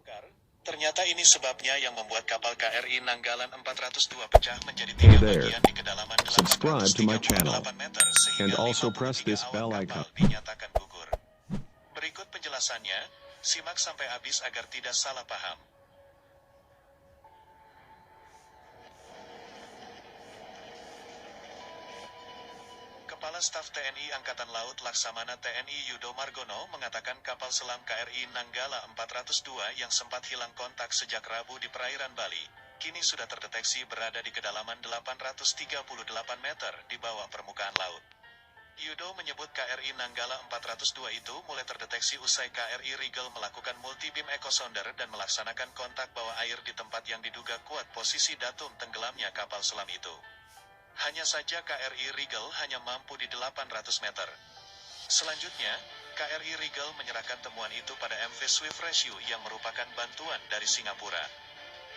Bongkar. Ternyata ini sebabnya yang membuat kapal KRI Nanggalan 402 pecah menjadi tiga bagian di kedalaman Subscribe to my channel 838 meter sehingga and also press 53 this awak bell kapal icon. dinyatakan gugur. Berikut penjelasannya, simak sampai habis agar tidak salah paham. Kepala Staf TNI Angkatan Laut Laksamana TNI Yudo Margono mengatakan kapal selam KRI Nanggala 402 yang sempat hilang kontak sejak Rabu di perairan Bali, kini sudah terdeteksi berada di kedalaman 838 meter di bawah permukaan laut. Yudo menyebut KRI Nanggala 402 itu mulai terdeteksi usai KRI Rigel melakukan multi-beam echo sounder dan melaksanakan kontak bawah air di tempat yang diduga kuat posisi datum tenggelamnya kapal selam itu. Hanya saja KRI Rigel hanya mampu di 800 meter. Selanjutnya, KRI Rigel menyerahkan temuan itu pada MV Swift Rescue yang merupakan bantuan dari Singapura.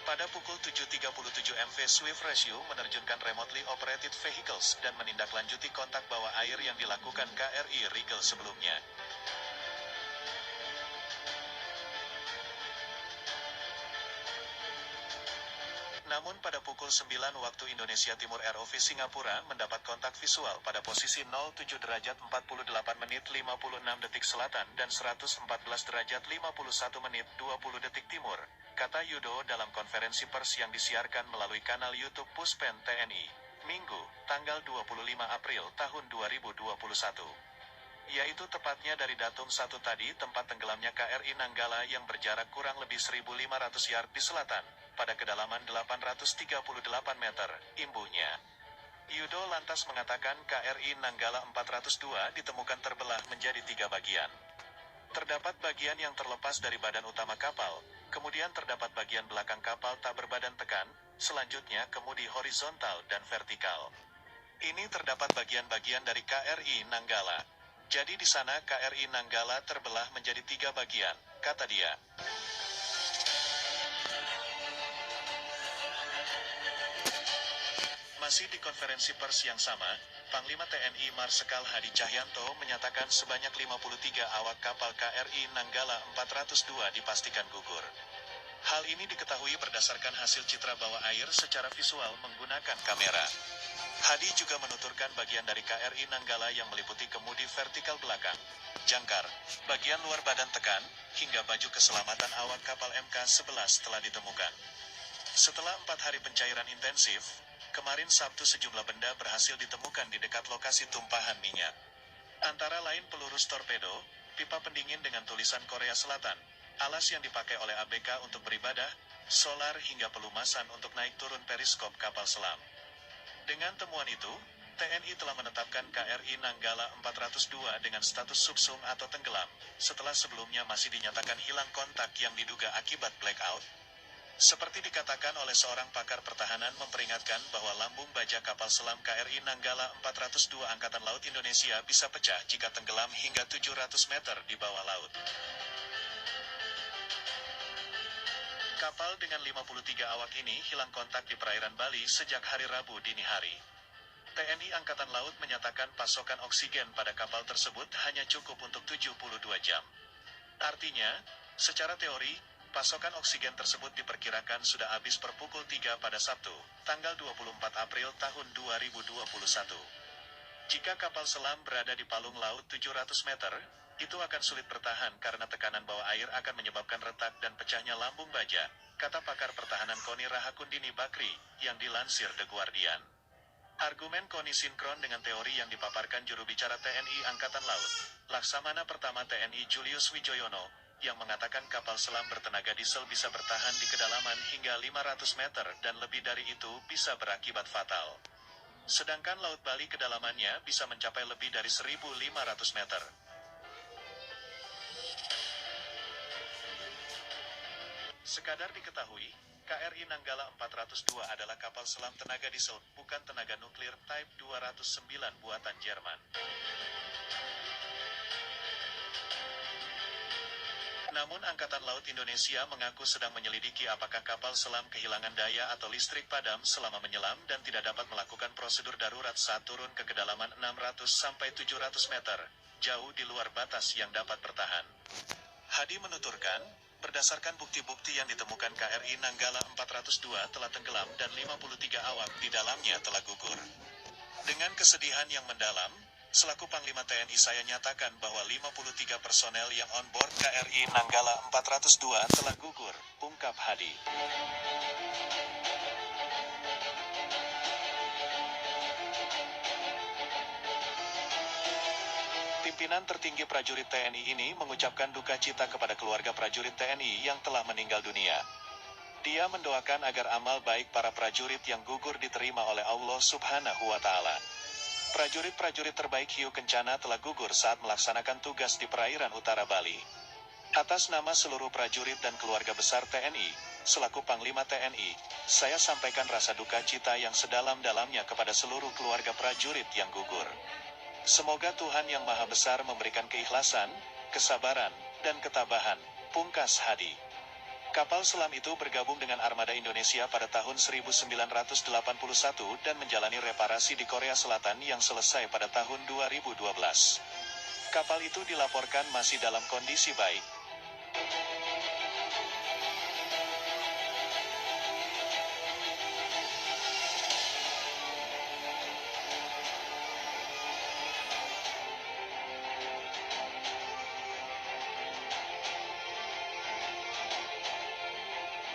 Pada pukul 7.37 MV Swift Rescue menerjunkan remotely operated vehicles dan menindaklanjuti kontak bawah air yang dilakukan KRI Rigel sebelumnya. Namun pada pukul 9 waktu Indonesia Timur ROV Singapura mendapat kontak visual pada posisi 07 derajat 48 menit 56 detik selatan dan 114 derajat 51 menit 20 detik timur, kata Yudo dalam konferensi pers yang disiarkan melalui kanal YouTube Puspen TNI, Minggu, tanggal 25 April tahun 2021. Yaitu tepatnya dari datum 1 tadi tempat tenggelamnya KRI Nanggala yang berjarak kurang lebih 1.500 yard di selatan, pada kedalaman 838 meter, imbuhnya. Yudo lantas mengatakan KRI Nanggala 402 ditemukan terbelah menjadi 3 bagian. Terdapat bagian yang terlepas dari badan utama kapal, kemudian terdapat bagian belakang kapal tak berbadan tekan, selanjutnya kemudi horizontal dan vertikal. Ini terdapat bagian-bagian dari KRI Nanggala. Jadi di sana KRI Nanggala terbelah menjadi 3 bagian, kata dia. Masih di konferensi pers yang sama, Panglima TNI Marsikal Hadi Cahyanto menyatakan sebanyak 53 awak kapal KRI Nanggala 402 dipastikan gugur. Hal ini diketahui berdasarkan hasil citra bawah air secara visual menggunakan kamera. Hadi juga menuturkan bagian dari KRI Nanggala yang meliputi kemudi vertikal belakang, jangkar, bagian luar badan tekan, hingga baju keselamatan awak kapal MK-11 telah ditemukan. Setelah 4 hari pencairan intensif, kemarin Sabtu sejumlah benda berhasil ditemukan di dekat lokasi tumpahan minyak. Antara lain peluru torpedo, pipa pendingin dengan tulisan Korea Selatan, alas yang dipakai oleh ABK untuk beribadah, solar hingga pelumasan untuk naik turun periskop kapal selam. Dengan temuan itu, TNI telah menetapkan KRI Nanggala 402 dengan status subsum atau tenggelam, setelah sebelumnya masih dinyatakan hilang kontak yang diduga akibat blackout. Seperti dikatakan oleh seorang pakar pertahanan memperingatkan bahwa lambung baja kapal selam KRI Nanggala 402 Angkatan Laut Indonesia bisa pecah jika tenggelam hingga 700 meter di bawah laut. Kapal dengan 53 awak ini hilang kontak di perairan Bali sejak hari Rabu dini hari. TNI Angkatan Laut menyatakan pasokan oksigen pada kapal tersebut hanya cukup untuk 72 jam. Artinya, secara teori, pasokan oksigen tersebut diperkirakan sudah habis per pukul 3 pada Sabtu, tanggal 24 April tahun 2021. Jika kapal selam berada di palung laut 700 meter, itu akan sulit bertahan karena tekanan bawah air akan menyebabkan retak dan pecahnya lambung baja, kata pakar pertahanan KONI Rahakundini Bakri, yang dilansir The Guardian. Argumen KONI sinkron dengan teori yang dipaparkan juru bicara TNI Angkatan Laut, Laksamana Pertama TNI Julius Wijoyono, yang mengatakan kapal selam bertenaga diesel bisa bertahan di kedalaman hingga 500 meter dan lebih dari itu bisa berakibat fatal. Sedangkan Laut Bali kedalamannya bisa mencapai lebih dari 1.500 meter. Sekadar diketahui, KRI Nanggala 402 adalah kapal selam tenaga diesel, bukan tenaga nuklir Type 209 buatan Jerman. Namun Angkatan Laut Indonesia mengaku sedang menyelidiki apakah kapal selam kehilangan daya atau listrik padam selama menyelam dan tidak dapat melakukan prosedur darurat saat turun ke kedalaman 600-700 meter, jauh di luar batas yang dapat bertahan. Hadi menuturkan, Berdasarkan bukti-bukti yang ditemukan KRI Nanggala 402 telah tenggelam dan 53 awak di dalamnya telah gugur. Dengan kesedihan yang mendalam, selaku Panglima TNI saya nyatakan bahwa 53 personel yang on board KRI Nanggala 402 telah gugur, ungkap Hadi. Pimpinan tertinggi prajurit TNI ini mengucapkan duka cita kepada keluarga prajurit TNI yang telah meninggal dunia. Dia mendoakan agar amal baik para prajurit yang gugur diterima oleh Allah Subhanahu wa Ta'ala. Prajurit-prajurit terbaik Hiu Kencana telah gugur saat melaksanakan tugas di perairan utara Bali. Atas nama seluruh prajurit dan keluarga besar TNI, selaku Panglima TNI, saya sampaikan rasa duka cita yang sedalam-dalamnya kepada seluruh keluarga prajurit yang gugur. Semoga Tuhan Yang Maha Besar memberikan keikhlasan, kesabaran, dan ketabahan, pungkas Hadi. Kapal selam itu bergabung dengan Armada Indonesia pada tahun 1981 dan menjalani reparasi di Korea Selatan yang selesai pada tahun 2012. Kapal itu dilaporkan masih dalam kondisi baik.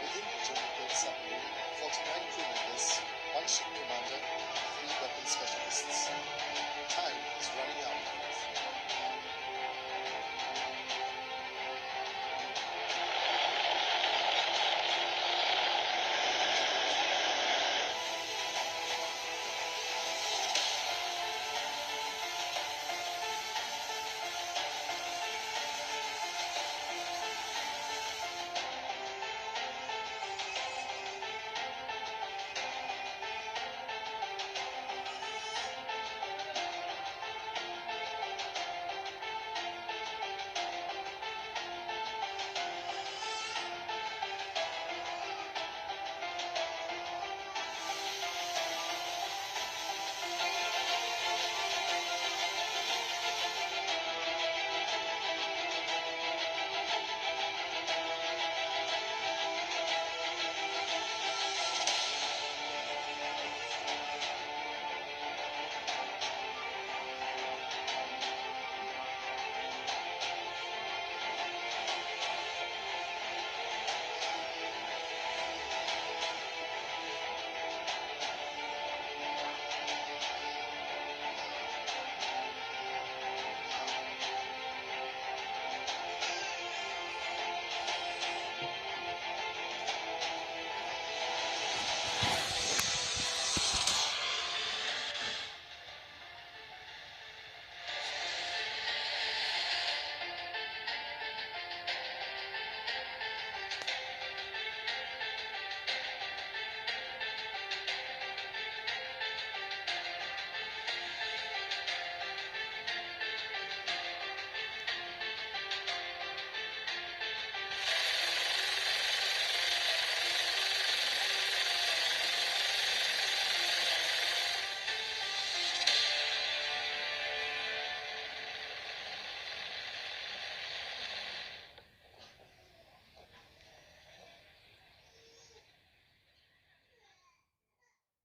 Within the German-built submarine, 49 crew members, 1 ship commander, 3 weapons specialists. Time is running out.